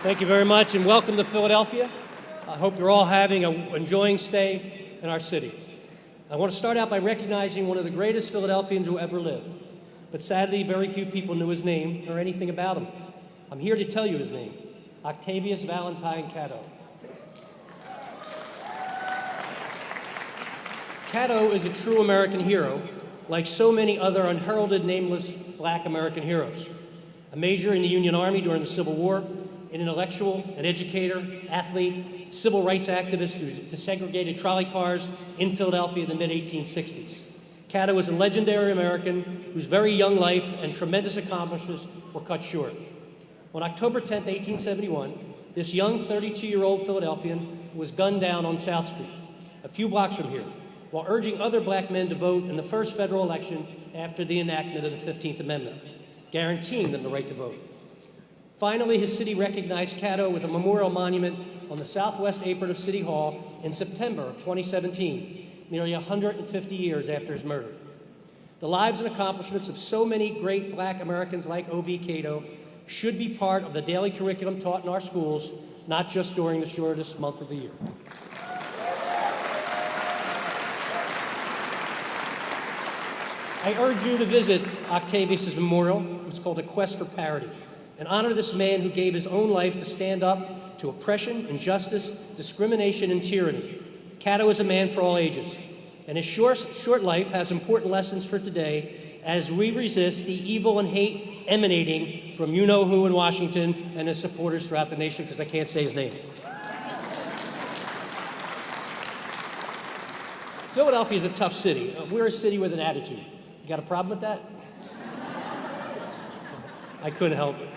Thank you very much, and welcome to Philadelphia. I hope you're all having an enjoying stay in our city. I want to start out by recognizing one of the greatest Philadelphians who ever lived, but sadly, very few people knew his name or anything about him. I'm here to tell you his name, Octavius Valentine Catto. Catto is a true American hero, like so many other unheralded, nameless black American heroes. A major in the Union Army during the Civil War, an intellectual, an educator, athlete, civil rights activist who desegregated trolley cars in Philadelphia in the mid-1860s. Catto was a legendary American whose very young life and tremendous accomplishments were cut short. On October 10, 1871, this young 32-year-old Philadelphian was gunned down on South Street, a few blocks from here, while urging other black men to vote in the first federal election after the enactment of the 15th Amendment, guaranteeing them the right to vote. Finally, his city recognized Catto with a memorial monument on the southwest apron of City Hall in September of 2017, nearly 150 years after his murder. The lives and accomplishments of so many great black Americans like O.V. Catto should be part of the daily curriculum taught in our schools, not just during the shortest month of the year. I urge you to visit Octavius' memorial. It's called A Quest for Parity, and honor this man who gave his own life to stand up to oppression, injustice, discrimination, and tyranny. Catto is a man for all ages, and his short life has important lessons for today as we resist the evil and hate emanating from you-know-who in Washington and his supporters throughout the nation, because I can't say his name. Philadelphia is a tough city. We're a city with an attitude. You got a problem with that? I couldn't help it.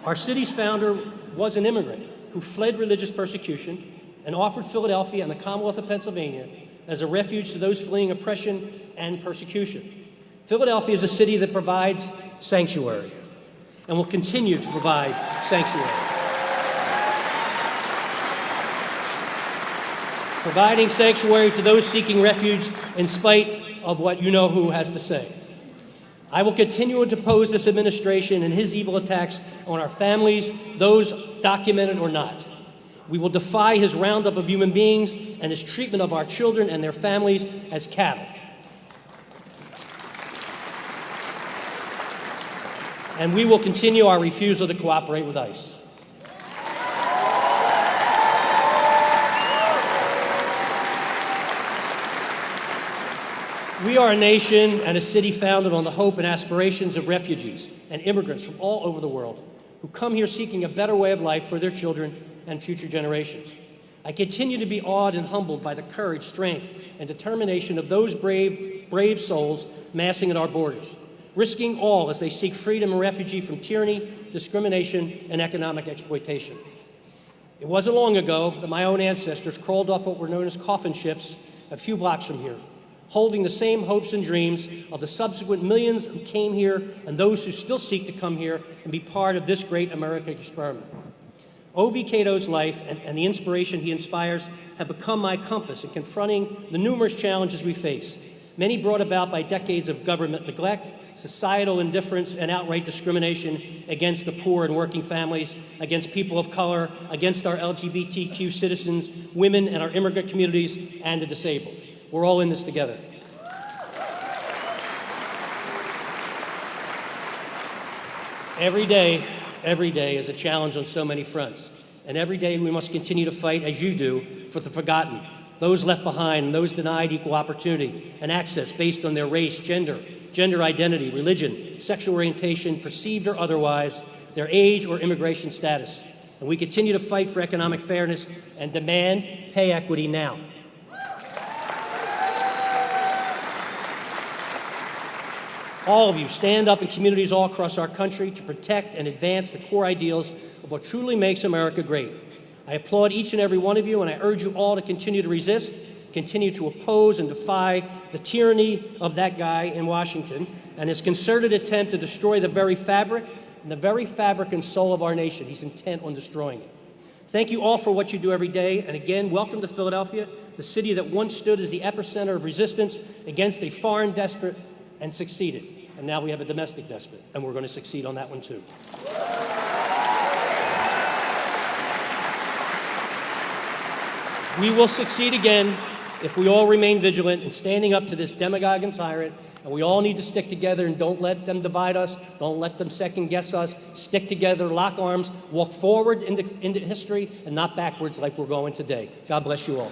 Our city's founder was an immigrant who fled religious persecution and offered Philadelphia and the Commonwealth of Pennsylvania as a refuge to those fleeing oppression and persecution. Philadelphia is a city that provides sanctuary and will continue to provide sanctuary. Providing sanctuary to those seeking refuge in spite of what you-know-who has to say. I will continue to oppose this administration and his evil attacks on our families, those documented or not. We will defy his roundup of human beings and his treatment of our children and their families as cattle. And we will continue our refusal to cooperate with ICE. We are a nation and a city founded on the hope and aspirations of refugees and immigrants from all over the world who come here seeking a better way of life for their children and future generations. I continue to be awed and humbled by the courage, strength, and determination of those brave souls massing at our borders, risking all as they seek freedom and refuge from tyranny, discrimination, and economic exploitation. It wasn't long ago that my own ancestors crawled off what were known as coffin ships a few blocks from here, holding the same hopes and dreams of the subsequent millions who came here and those who still seek to come here and be part of this great American experiment. O.V. Catto's life and the inspiration he inspires have become my compass in confronting the numerous challenges we face, many brought about by decades of government neglect, societal indifference, and outright discrimination against the poor and working families, against people of color, against our LGBTQ citizens, women, and our immigrant communities, and the disabled. We're all in this together. Every day is a challenge on so many fronts. And every day we must continue to fight, as you do, for the forgotten, those left behind, and those denied equal opportunity and access based on their race, gender identity, religion, sexual orientation, perceived or otherwise, their age or immigration status. And we continue to fight for economic fairness and demand pay equity now. All of you stand up in communities all across our country to protect and advance the core ideals of what truly makes America great. I applaud each and every one of you, and I urge you all to continue to resist, continue to oppose and defy the tyranny of that guy in Washington and his concerted attempt to destroy the very fabric and soul of our nation. He's intent on destroying it. Thank you all for what you do every day, and again, welcome to Philadelphia, the city that once stood as the epicenter of resistance against a foreign despot and succeeded. And now we have a domestic despot, and we're going to succeed on that one too. We will succeed again if we all remain vigilant in standing up to this demagogue and tyrant, and we all need to stick together and don't let them divide us, don't let them second guess us, stick together, lock arms, walk forward into history and not backwards like we're going today. God bless you all.